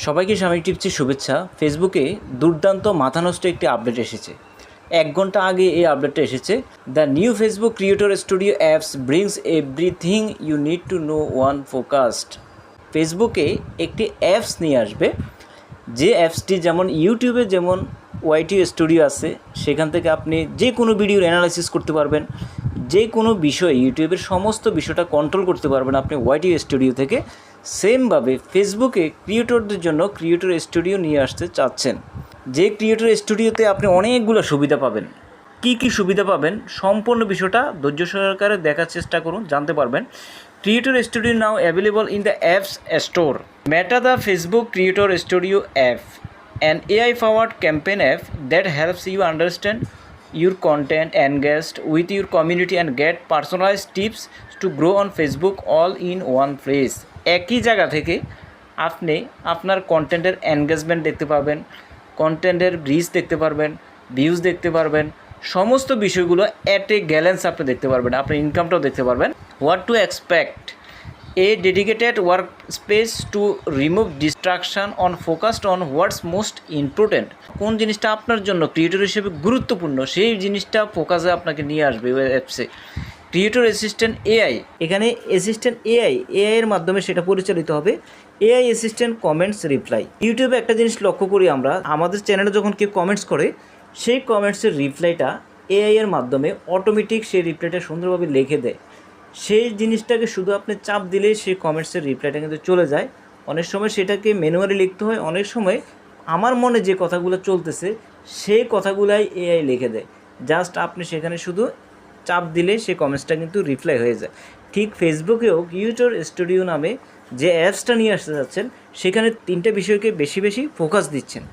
সবাইকে সাময়িক টিপসে শুভেচ্ছা। ফেসবুকে দুর্দান্ত মাথানষ্ট একটি আপডেট এসেছে। 1 ঘন্টা আগে এই আপডেটটা এসেছে। The new Facebook creator studio apps brings everything you need to know one focused. ফেসবুকে একটি অ্যাপস নিয়ে আসবে, যে অ্যাপসটি যেমন ইউটিউবে যেমন ওয়াইটি স্টুডিও আছে, সেখান থেকে আপনি যে কোনো ভিডিওর অ্যানালাইসিস করতে পারবেন, যে কোনো বিষয় ইউটিউবের সমস্ত বিষয়টা কন্ট্রোল করতে পারবেন আপনি ওয়াইটি স্টুডিও থেকে। সেমভাবে ফেসবুকে ক্রিয়েটরদের জন্য ক্রিয়েটর স্টুডিও নিয়ে আসতে চাচ্ছেন, যে ক্রিয়েটর স্টুডিওতে আপনি অনেকগুলো সুবিধা পাবেন। কি কি সুবিধা পাবেন সম্পূর্ণ বিষয়টা ধৈর্য সহকারে দেখার চেষ্টা করুন, জানতে পারবেন। Creator Studio now available in the Apps Store. Meta the Facebook Creator Studio app, an AI-powered campaign app that helps you understand your content, engage with your community and get personalized tips to grow on Facebook all in one place. একই জায়গা থেকে আপনি আপনার কন্টেন্টের engagement দেখতে পারবেন, কন্টেন্টের rich দেখতে পারবেন, ভিউজ দেখতে পারবেন, সমস্ত বিষয়গুলো অ্যাট এ গ্যালেন্স আপনি দেখতে পারবেন, আপনার ইনকামটাও দেখতে পারবেন। What to expect: a dedicated work space to remove distraction on focused on what's most important. কোন জিনিসটা আপনার জন্য ক্রিয়েটর হিসেবে গুরুত্বপূর্ণ সেই জিনিসটা ফোকাসে আপনাকে নিয়ে আসবে ওই অ্যাপসে। ক্রিয়েটর অ্যাসিস্ট্যান্ট এআই, এখানে অ্যাসিস্ট্যান্ট এআইয়ের মাধ্যমে সেটা পরিচালিত হবে। AI assistant comments reply. ইউটিউবে একটা জিনিস লক্ষ্য করি আমরা, আমাদের চ্যানেলে যখন কেউ কমেন্টস করে, সেই কমেন্টসের রিপ্লাইটা এআইয়ের মাধ্যমে অটোমেটিক সেই রিপ্লাইটা সুন্দরভাবে লিখে দেয়। সেই জিনিসটাকে শুধু আপনি চাপ দিলেই সেই কমেন্টসের রিপ্লাইটা কিন্তু চলে যায়। অনেক সময় সেটাকে ম্যানুয়ালি লিখতে হয়, অনেক সময় আমার মনে যে কথাগুলো চলতেছে সেই কথাগুলাই এআই লিখে দেয়। জাস্ট আপনি সেখানে শুধু চাপ দিলে সেই কমেন্টসটা কিন্তু রিপ্লাই হয়ে যায়। ঠিক ফেসবুকেও ক্রিয়েটর স্টুডিও নামে যে অ্যাপসটা নিয়ে আসতে যাচ্ছেন, সেখানে 3টে বিষয়কে বেশি ফোকাস দিচ্ছেন।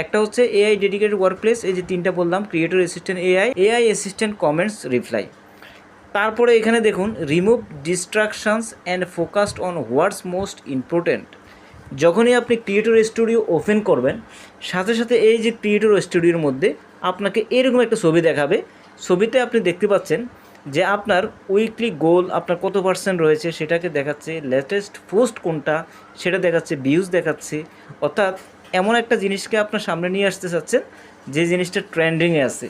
একটা হচ্ছে এআই ডেডিকেটেড ওয়ার্কপ্লেস, এই যে 3টা বললাম, creator assistant AI assistant comments reply. তারপরে এখানে দেখুন remove distractions and focused on what's most important. যখনই আপনি ক্রিয়েটর স্টুডিও ওপেন করবেন, সাথে সাথে এই যে ক্রিয়েটর স্টুডিওর মধ্যে আপনাকে এরকম একটা ছবি দেখাবে। ছবিতে আপনি দেখতে পাচ্ছেন যে আপনার উইকলি গোল, আপনার কত % রয়েছে সেটাকে দেখাচ্ছে, লেটেস্ট পোস্ট কোনটা সেটা দেখাচ্ছে, ভিউজ দেখাচ্ছে। অর্থাৎ এমন একটা জিনিসকে আপনার সামনে নিয়ে আসতে চাচ্ছেন যে জিনিসটা ট্রেন্ডিংয়ে আছে,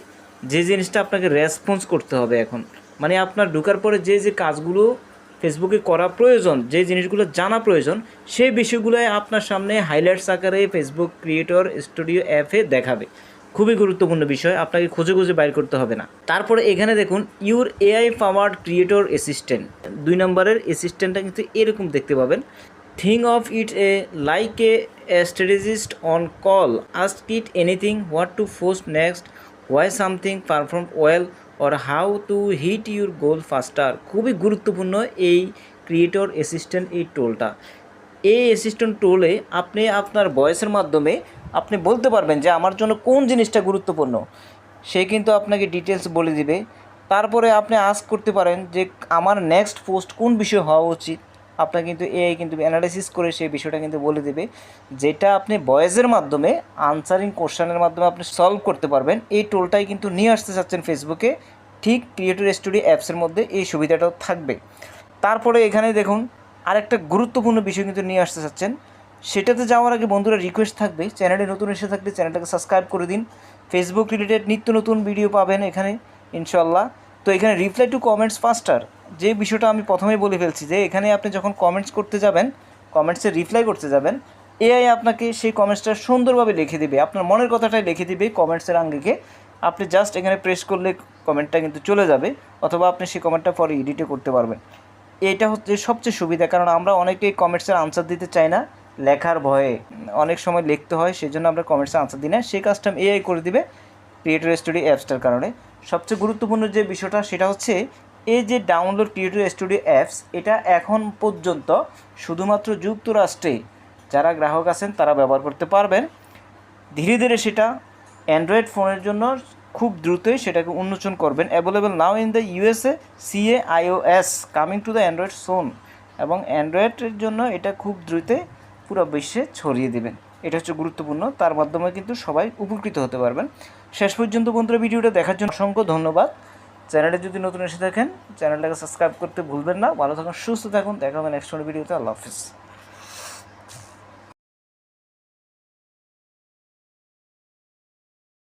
যে জিনিসটা আপনাকে রেসপন্স করতে হবে এখন। মানে আপনার ঢোকার পরে যে কাজগুলো ফেসবুকে করা প্রয়োজন, যে জিনিসগুলো জানা প্রয়োজন, সেই বিষয়গুলোই আপনার সামনে হাইলাইটস আকারে ফেসবুক ক্রিয়েটর স্টুডিও অ্যাপে দেখাবে। খুবই গুরুত্বপূর্ণ বিষয়, আপনাকে খুঁজে বাইর করতে হবে না। তারপরে এখানে দেখুন your AI powered creator assistant, 2 নম্বরের অ্যাসিস্ট্যান্টটা কিন্তু এরকম দেখতে পাবেন। Think of it like a strategist on call, ask it anything, what to post next, why something perform well or how to hit your goal faster. খুবই গুরুত্বপূর্ণ এই creator assistant এই টোলটা। এই অ্যাসিস্ট্যান্ট টোলে আপনি আপনার ভয়েসের মাধ্যমে আপনি বলতে পারবেন যে আমার জন্য কোন জিনিসটা গুরুত্বপূর্ণ, সে কিন্তু আপনাকে ডিটেলস বলে দিবে। তারপরে আপনি আস্ক করতে পারেন যে আমার নেক্সট পোস্ট কোন বিষয় হওয়া উচিত। আপনার কিন্তু এআই কিন্তু অ্যানালাইসিস করে সেই বিষয়টা কিন্তু বলে দেবে, যেটা আপনি ভয়েসের মাধ্যমে আনসারিং কোশ্চেনের মাধ্যমে আপনি সলভ করতে পারবেন। এই টোলটাই কিন্তু নিয়ে আসতে চাচ্ছেন ফেসবুকে, ঠিক ক্রিয়েটর স্টুডিও অ্যাপসের মধ্যে এই সুবিধাটাও থাকবে। তারপরে এখানে দেখুন আরেকটা গুরুত্বপূর্ণ বিষয় কিন্তু নিয়ে আসতে চাচ্ছেন। সেটাতে যাওয়ার আগে বন্ধুরা রিকোয়েস্ট থাকবে, চ্যানেলে নতুন এসে থাকলে চ্যানেলটাকে সাবস্ক্রাইব করে দিন। ফেসবুক রিলেটেড নিত্য নতুন ভিডিও পাবেন এখানে ইনশাল্লাহ। তো এখানে রিপ্লাই টু কমেন্টস ফাস্টার, যে বিষয়টা আমি প্রথমেই বলে ফেলছি, যে এখানে আপনি যখন কমেন্টস করতে যাবেন, কমেন্টসে রিপ্লাই করতে যাবেন, এআই আপনাকে সেই কমেন্টসটা সুন্দরভাবে লিখে দিবে, আপনার মনের কথাটাই লিখে দিবে কমেন্টসের আঙ্গিকে। আপনি জাস্ট এখানে প্রেস করলে কমেন্টটা কিন্তু চলে যাবে, অথবা আপনি সেই কমেন্টটা পরে এডিটও করতে পারবেন। এটা হচ্ছে সবচেয়ে সুবিধা, কারণ আমরা অনেকেই কমেন্টসের আনসার দিতে চাই না, লেখার ভয়ে অনেক সময় লিখতে হয়, সেই জন্য আমরা কমেন্টসের আনসার দিই না। সেই কাজটা এআই করে দিবে ক্রিয়েটর স্টুডিও অ্যাপসটার কারণে। সবচেয়ে গুরুত্বপূর্ণ যে বিষয়টা সেটা হচ্ছে এই যে ডাউনলোড ক্রিয়েটর স্টুডিও অ্যাপস, এটা এখন পর্যন্ত শুধুমাত্র যুক্তরাষ্ট্রে যারা গ্রাহক আছেন তারা ব্যবহার করতে পারবেন। ধীরে ধীরে সেটা অ্যান্ড্রয়েড ফোনের জন্য খুব দ্রুতই সেটাকে উন্মোচন করবেন। Available now in the USA, CA, iOS, coming to the Android soon. এবং অ্যান্ড্রয়েডের জন্য এটা খুব দ্রুতই পুরো বিশ্বে ছড়িয়ে দেবেন। এটা হচ্ছে গুরুত্বপূর্ণ, তার মাধ্যমে কিন্তু সবাই উপকৃত হতে পারবেন। শেষ পর্যন্ত বন্ধুরা ভিডিওটা দেখার জন্য অসংখ্য ধন্যবাদ। চ্যানেলে যদি নতুন এসে থাকেন চ্যানেলটাকে সাবস্ক্রাইব করতে ভুলবেন না। ভালো থাকুন, সুস্থ থাকুন, দেখা হবে নেক্সট ভিডিওতে। আল্লাহ হাফিজ।